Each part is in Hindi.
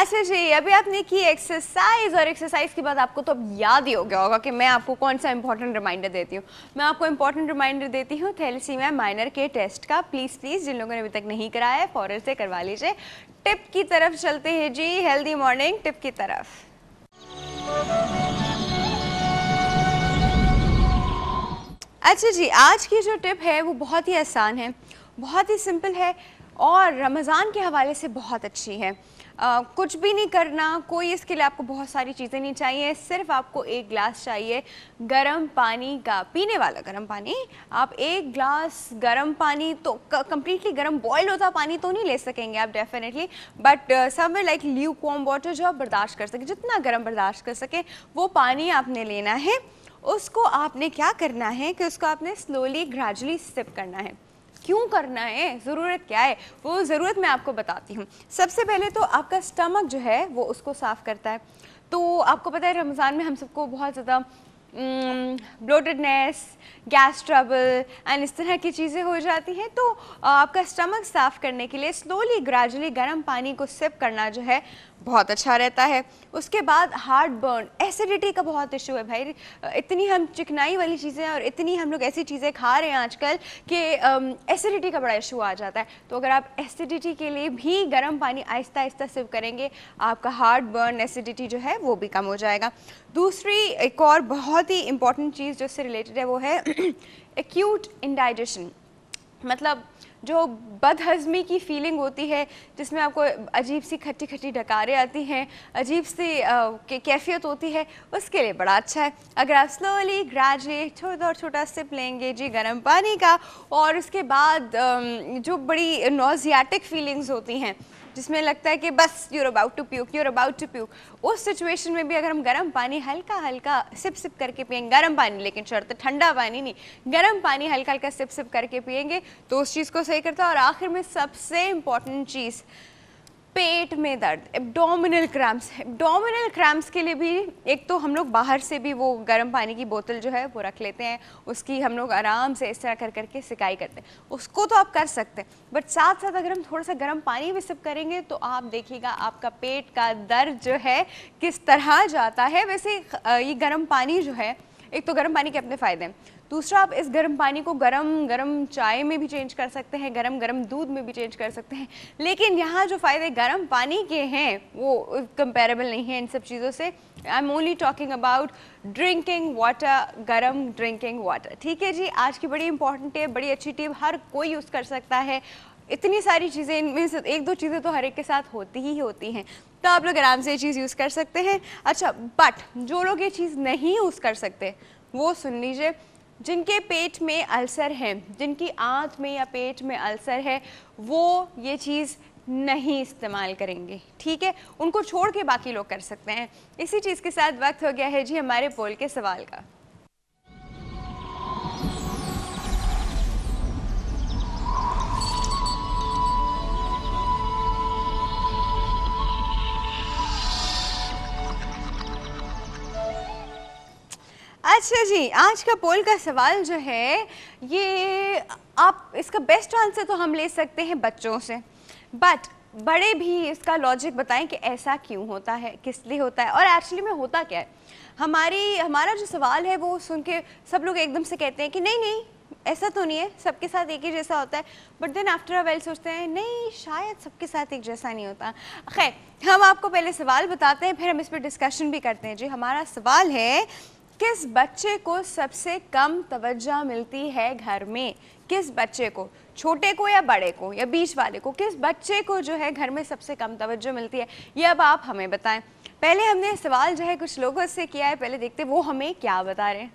अच्छा जी, अभी आपने की एक्सरसाइज और एक्सरसाइज के बाद आपको तो अब याद ही हो गया होगा कि मैं आपको कौन सा इंपॉर्टेंट रिमाइंडर देती हूँ। मैं आपको इंपॉर्टेंट रिमाइंडर देती हूँ थैलेसीमिया माइनर के टेस्ट का। प्लीज़ प्लीज़ जिन लोगों ने अभी तक नहीं कराया है फौरन से करवा लीजिए। टिप की तरफ चलते हैं जी, हेल्दी मॉर्निंग टिप की तरफ। अच्छा जी, आज की जो टिप है वो बहुत ही आसान है, बहुत ही सिंपल है और रमज़ान के हवाले से बहुत अच्छी है। कुछ भी नहीं करना, कोई इसके लिए आपको बहुत सारी चीज़ें नहीं चाहिए, सिर्फ आपको एक गिलास चाहिए गर्म पानी का, पीने वाला गर्म पानी। आप एक गिलास गर्म पानी तो कम्प्लीटली गर्म बॉयल होता पानी तो नहीं ले सकेंगे आप definitely, but somewhere like Luke warm water जो आप बर्दाश्त कर सके, जितना गर्म बर्दाश्त कर सके वो पानी आपने लेना है। उसको आपने क्या करना है कि उसको आपने स्लोली ग्रेजुअली सिप करना है। क्यों करना है, ज़रूरत क्या है, वो ज़रूरत मैं आपको बताती हूँ। सबसे पहले तो आपका स्टमक जो है वो उसको साफ़ करता है। तो आपको पता है रमज़ान में हम सबको बहुत ज़्यादा ब्लोटेडनेस, गैस ट्रबल एंड इस तरह की चीज़ें हो जाती हैं। तो आपका स्टमक साफ़ करने के लिए स्लोली ग्रेजुअली गर्म पानी को सिप करना जो है बहुत अच्छा रहता है। उसके बाद हार्ट बर्न, एसिडिटी का बहुत इशू है भाई। इतनी हम चिकनाई वाली चीज़ें और इतनी हम लोग ऐसी चीज़ें खा रहे हैं आजकल कि एसिडिटी का बड़ा इशू आ जाता है। तो अगर आप एसिडिटी के लिए भी गर्म पानी आहिस्ता आहिस्ता सिप करेंगे, आपका हार्ट बर्न, एसिडिटी जो है वो भी कम हो जाएगा। दूसरी एक और बहुत ही इंपॉर्टेंट चीज़ जो इससे रिलेटेड है वो है एक्यूट इंडाइजेशन, मतलब जो बदहज़मी की फीलिंग होती है जिसमें आपको अजीब सी खट्टी खट्टी डकारें आती हैं, अजीब सी कैफियत होती है, उसके लिए बड़ा अच्छा है अगर आप स्लोली ग्रेजुअली छोटा और छोटा सिप लेंगे जी गर्म पानी का। और उसके बाद जो बड़ी नॉजियाटिक फीलिंग्स होती हैं जिसमें लगता है कि बस यूर अबाउट टू प्यूक, उस सिचुएशन में भी अगर हम गर्म पानी हल्का हल्का सिप सिप करके पिएंगे, गर्म पानी लेकिन शर्त ठंडा पानी नहीं, गर्म पानी हल्का हल्का सिप सिप करके पिएंगे तो उस चीज़ को सही करता है। और आखिर में सबसे इम्पॉर्टेंट चीज़, पेट में दर्द, एब्डोमिनल क्रैम्प्स के लिए भी एक तो हम लोग बाहर से भी वो गर्म पानी की बोतल जो है वो रख लेते हैं, उसकी हम लोग आराम से इस तरह कर करके सिकाई करते हैं, उसको तो आप कर सकते हैं, बट साथ साथ अगर हम थोड़ा सा गर्म पानी भी सिप करेंगे तो आप देखिएगा आपका पेट का दर्द जो है किस तरह जाता है। वैसे ये गर्म पानी जो है, एक तो गर्म पानी के अपने फ़ायदे हैं, दूसरा आप इस गर्म पानी को गरम चाय में भी चेंज कर सकते हैं, गरम दूध में भी चेंज कर सकते हैं। लेकिन यहाँ जो फ़ायदे गर्म पानी के हैं वो कंपेरेबल नहीं है इन सब चीज़ों से। I am only talking about drinking water, गर्म ड्रिंकिंग वाटर। ठीक है जी, आज की बड़ी इंपॉर्टेंट टिप, बड़ी अच्छी टिप, हर कोई यूज़ कर सकता है। इतनी सारी चीज़ें, इनमें से एक दो चीज़ें तो हर एक के साथ होती ही होती हैं, तो आप लोग आराम से ये चीज़ यूज़ कर सकते हैं। अच्छा, बट जो लोग ये चीज़ नहीं यूज़ कर सकते वो सुन लीजिए, जिनके पेट में अल्सर है, जिनकी आंत में या पेट में अल्सर है, वो ये चीज़ नहीं इस्तेमाल करेंगे, ठीक है, उनको छोड़ के बाकी लोग कर सकते हैं। इसी चीज़ के साथ वक्त हो गया है जी हमारे पोल के सवाल का। अच्छा जी, आज का पोल का सवाल जो है ये, आप इसका बेस्ट आंसर तो हम ले सकते हैं बच्चों से, बट बड़े भी इसका लॉजिक बताएं कि ऐसा क्यों होता है, किस लिए होता है और एक्चुअली में होता क्या है। हमारा जो सवाल है वो सुन के सब लोग एकदम से कहते हैं कि नहीं नहीं ऐसा तो नहीं है, सबके साथ एक ही जैसा होता है, but then after a while सोचते हैं नहीं शायद सबके साथ एक जैसा नहीं होता। खैर, हम आपको पहले सवाल बताते हैं फिर हम इस पर डिस्कशन भी करते हैं जी। हमारा सवाल है, किस बच्चे को सबसे कम तवज्जो मिलती है घर में? किस बच्चे को, छोटे को या बड़े को या बीच वाले को, किस बच्चे को जो है घर में सबसे कम तवज्जो मिलती है, ये अब आप हमें बताएं। पहले हमने सवाल जो है कुछ लोगों से किया है, पहले देखते वो हमें क्या बता रहे हैं।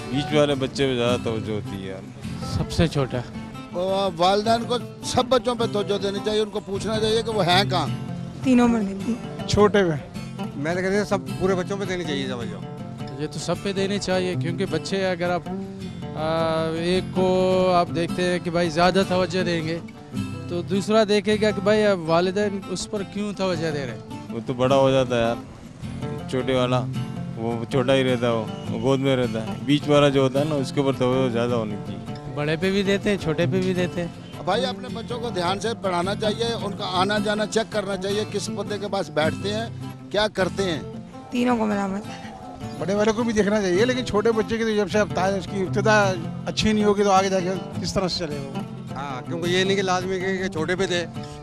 बीच वाले बच्चे पे ज़्यादा तवज्जो होती है यार। सबसे छोटा। वालिदैन को सब बच्चों पे तवज्जो देनी चाहिए, उनको पूछना चाहिए कि वो हैं कहाँ। तीनों में देती। छोटे पे मैंने कहते हैं सब पूरे बच्चों पे देनी चाहिए तवज्जो। ये तो सब पे देनी चाहिए, क्योंकि बच्चे अगर आप एक को आप देखते हैं कि भाई ज़्यादा तवज्जो देंगे तो दूसरा देखेगा कि भाई वालिदैन उस पर क्यों तवज्जो दे रहे हैं। वो तो बड़ा हो जाता है यार, छोटे वाला वो छोटा ही रहता हो, वो गोद में रहता है। बीच वाला जो होता है ना उसके ऊपर तवज्जो ज़्यादा होनी चाहिए। बड़े पे भी देते हैं, छोटे पे भी देते हैं। भाई अपने बच्चों को ध्यान से पढ़ाना चाहिए, उनका आना जाना चेक करना चाहिए, किस बंदे के पास बैठते हैं, क्या करते हैं। तीनों को मलामत। बड़े वाले को भी देखना चाहिए, लेकिन छोटे बच्चे की तो जब से अब उसकी इब्तिदा अच्छी नहीं होगी तो आगे जाके किस तरह से चलेगा। हाँ, क्योंकि ये नहीं कि लाजमी कि छोटे पे दे,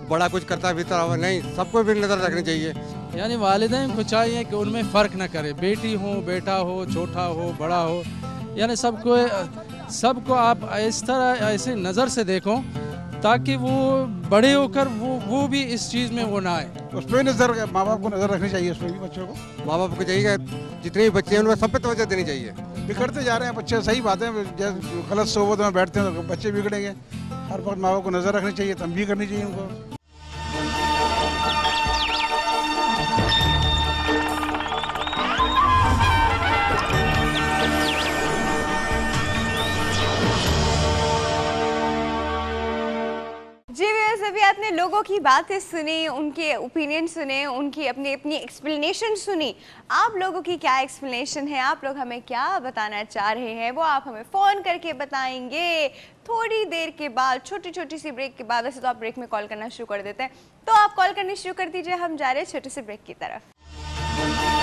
बड़ा कुछ करता है भीतर आवा, नहीं, सबको भी नज़र रखनी चाहिए। यानी वालिदैन को चाहिए कि उनमें फ़र्क ना करे, बेटी हो, बेटा हो, छोटा हो, बड़ा हो, यानी सबको आप इस तरह ऐसे नज़र से देखो ताकि वो बड़े होकर वो भी इस चीज़ में वो ना आए। उस पर नज़र, माँ बाप को नज़र रखनी चाहिए उस पर भी, बच्चों को। माँ बाप को चाहिए जितने भी बच्चे हैं उनमें सब पे तवज्जो देनी चाहिए। बिगड़ते जा रहे हैं बच्चे, सही बात है, जब गलत सोबत में बैठते हैं तो बच्चे बिगड़ेंगे। हर वक्त माँ बाप को नज़र रखनी चाहिए, तंबीह करनी चाहिए उनको। जी व्यूअर्स, अभी आपने लोगों की बातें सुनी, उनके ओपिनियन सुने, उनकी अपनी अपनी एक्सप्लेनेशन सुनी। आप लोगों की क्या एक्सप्लेनेशन है, आप लोग हमें क्या बताना चाह रहे हैं, वो आप हमें फ़ोन करके बताएंगे थोड़ी देर के बाद, छोटी छोटी सी ब्रेक के बाद। वैसे तो आप ब्रेक में कॉल करना शुरू कर देते हैं, तो आप कॉल करनी शुरू कर दीजिए, हम जा रहे हैं छोटे से ब्रेक की तरफ।